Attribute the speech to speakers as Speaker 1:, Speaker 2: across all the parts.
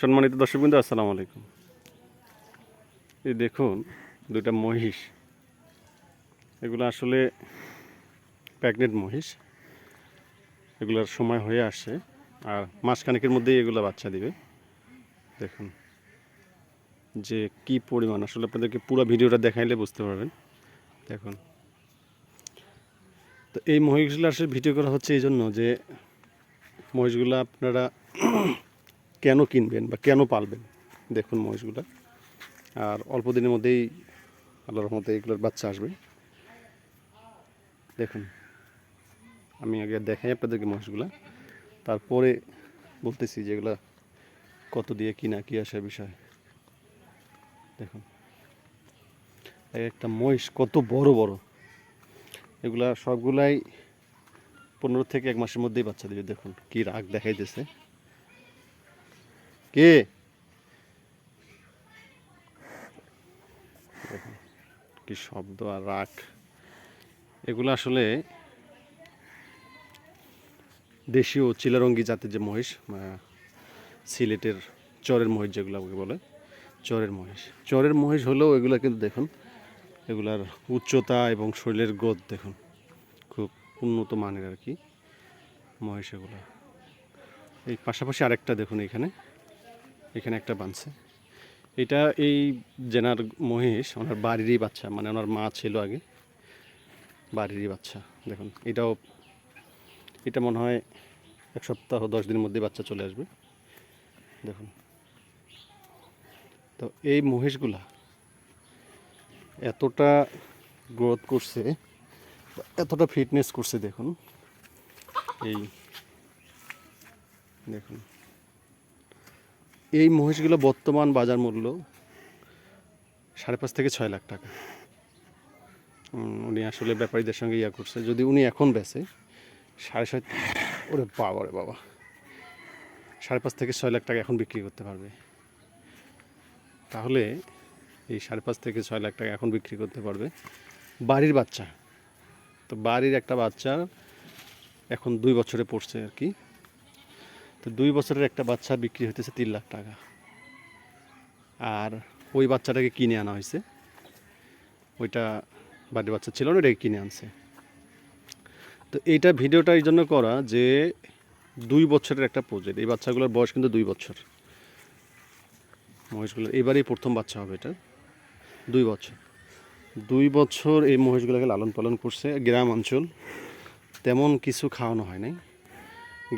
Speaker 1: সম্মানিত দর্শকবৃন্দ, আসসালামু আলাইকুম। এই দেখুন দুইটা মহিষ, এগুলো আসলে প্রেগনেন্ট মহিষ। এগুলোর সময় হয়ে আসছে, আর মাসখানেকের মধ্যেই এগুলো বাচ্চা দিবে। দেখুন যে কি পরিমাণ, আসলে আপনাদেরকে পুরো ভিডিওটা দেখাইলে বুঝতে পারবেন। দেখুন, তো এই মহিষগুলো আসলে ভিডিও করা হচ্ছে এই জন্য যে মহিষগুলো আপনারা কেন কিনবেন বা কেন পালবেন। দেখুন মহিষগুলো, আর অল্প দিনের মধ্যেই আল্লাহর রহমতে এগুলোর বাচ্চা আসবে। দেখুন, আমি আগে দেখাই আপনাদেরকে মহিষগুলা, তারপরে বলতেছি যেগুলা কত দিয়ে কিনা কি আসে বিষয়। দেখুন একটা মহিষ কত বড় বড়, এগুলা সবগুলাই 15 থেকে 1 মাসের মধ্যেই বাচ্চা দিবে। দেখুন কি রাগ দেখাইতেছে, কে দেখুন কি শব্দ আর রাগ। এগুলো আসলে দেশীয় চিলারঙ্গি জাতের যে মহিষ, সিলেটের চরের মহিষ যেগুলো বলে, চরের মহিষ হলেও এগুলো কিন্তু দেখুন, এগুলার উচ্চতা এবং শরীরের গ্রোথ দেখুন, খুব উন্নত মানের আর কি মহিষ এগুলো। এই পাশাপাশি আরেকটা দেখুন, এখানে একটা বানছে। এটা এই জেনার মহিষ ওনার বাড়িরই বাচ্চা, মানে ওনার মা ছিল আগে, বাড়িরই বাচ্চা। দেখুন এটা মনে হয় 1 সপ্তাহ 10 দিনের মধ্যে বাচ্চা চলে আসবে। দেখুন, তো এই মহিষগুলা এতটা গ্রোথ করছে, এতটা ফিটনেস করছে। দেখুন দেখুন এই মহিষগুলো বর্তমান বাজার মূল্য 5.5 থেকে 6 লাখ টাকা। উনি আসলে ব্যাপারীদের সঙ্গে করছে, যদি উনি এখন বেচে 7.5, ওরে বাবা রে বাবা, 5.5 থেকে 6 লাখ টাকা এখন বিক্রি করতে পারবে। তাহলে এই 5.5 থেকে 6 লাখ টাকা এখন বিক্রি করতে পারবে বাড়ির বাচ্চা। তো বাড়ির একটা বাচ্চা এখন 2 বছরে পড়ছে আর কি। তো 2 বছরের একটা বাচ্চা বিক্রি হইতেছে 3 লাখ টাকা। আর ওই বাচ্চাটাকে কিনে আনা হয়েছে, ওইটা বাড়ির বাচ্চা ছিল না, ওইটাকে কিনে আনছে। তো এইটা ভিডিওটা এই জন্য করা যে 2 বছরের একটা প্রজেক্ট, এই বাচ্চাগুলোর বয়স কিন্তু 2 বছর। মহিষগুলোর এবারেই প্রথম বাচ্চা হবে, এটা 2 বছর এই মহিষগুলোকে লালন পালন করছে। গ্রাম অঞ্চল, তেমন কিছু খাওয়ানো হয় নাই।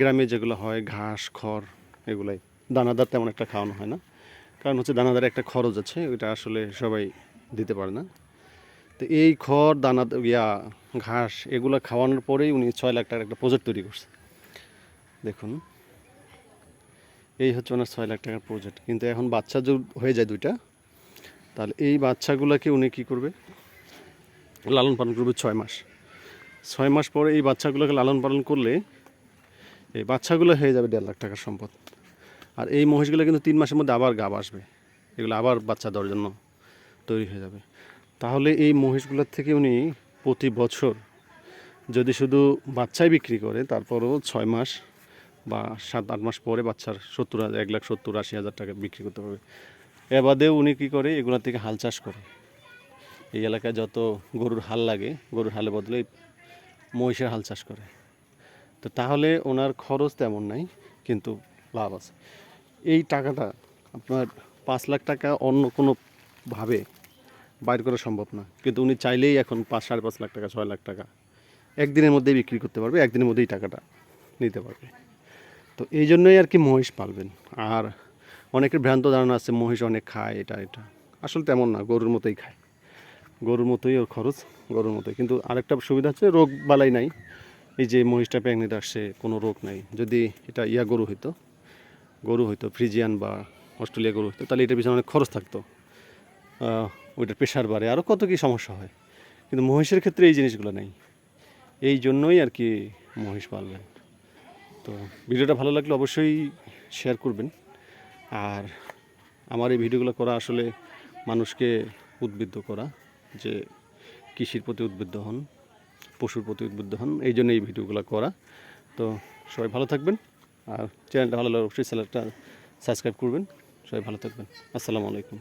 Speaker 1: গ্রামে যেগুলো হয় ঘাস খড়, এগুলাই, দানাদার তেমন একটা খাওয়ানো হয় না, কারণ হচ্ছে দানাদারে একটা খরচ আছে, ওইটা আসলে সবাই দিতে পারে না। তো এই খড় দানা ঘাস এগুলো খাওয়ানোর পরেই উনি 6 লাখ টাকার একটা প্রজেক্ট তৈরি করছে। দেখুন এই হচ্ছে ওনার 6 লাখ টাকার প্রজেক্ট। কিন্তু এখন বাচ্চা যদি হয়ে যায় 2টা, তাহলে এই বাচ্চাগুলোকে উনি কী করবে, লালন পালন করবে 6 মাস পরে এই বাচ্চাগুলোকে লালন পালন করলে এই বাচ্চাগুলো হয়ে যাবে 1.5 লাখ টাকার সম্পদ। আর এই মহিষগুলো কিন্তু 3 মাসের মধ্যে আবার গাব আসবে, এগুলো আবার বাচ্চা দেওয়ার জন্য তৈরি হয়ে যাবে। তাহলে এই মহিষগুলোর থেকে উনি প্রতি বছর যদি শুধু বাচ্চাই বিক্রি করে, তারপরও 6 মাস বা 7-8 মাস পরে বাচ্চার 1,70,000-1,80,000 টাকা বিক্রি করতে পারবে। এ বাদেও উনি কী করে, এগুলো থেকে হাল চাষ করে। এই এলাকায় যত গরুর হাল লাগে, গরুর হালের বদলে মহিষের হাল চাষ করে। তো তাহলে ওনার খরচ তেমন নাই, কিন্তু লাভ আছে। এই টাকাটা আপনার 5 লাখ টাকা অন্য কোনোভাবে বাইর করা সম্ভব না, কিন্তু উনি চাইলেই এখন 5-5.5 লাখ টাকা 6 লাখ টাকা একদিনের মধ্যেই বিক্রি করতে পারবে, একদিনের মধ্যেই টাকাটা নিতে পারবে। তো এই জন্যই আর কি মহিষ পালবেন। আর অনেকের ভ্রান্ত ধারণা আছে মহিষ অনেক খায়, এটা আসলে তেমন না, গরুর মতোই খায়, গরুর মতোই ওর খরচ, গরুর মতোই। কিন্তু আরেকটা সুবিধা হচ্ছে রোগ বালাই নাই। এই যে মহিষটা প্রেগনেন্ট আসছে, কোনো রোগ নাই। যদি এটা গরু হইতো ফ্রিজিয়ান বা অস্ট্রেলিয়া গরু হইতো, তাহলে এটার পিছনে অনেক খরচ থাকতো, ওইটার প্রেশার বাড়ে, আরও কত কী সমস্যা হয়। কিন্তু মহিষের ক্ষেত্রে এই জিনিসগুলো নেই, এই জন্যই আর কি মহিষ পালবেন। তো ভিডিওটা ভালো লাগলে অবশ্যই শেয়ার করবেন। আর আমার এই ভিডিওগুলো করা আসলে মানুষকে উদ্বুদ্ধ করা, যে কৃষির প্রতি উদ্বুদ্ধ হন, পশুর প্রতি উদ্বুদ্ধ হন, এই জন্য এই ভিডিওগুলো করা। তো সবাই ভালো থাকবেন, আর চ্যানেলটা ভালো লাগলে অবশ্যই সাবস্ক্রাইব করবেন। সবাই ভালো থাকবেন। আসসালামু আলাইকুম।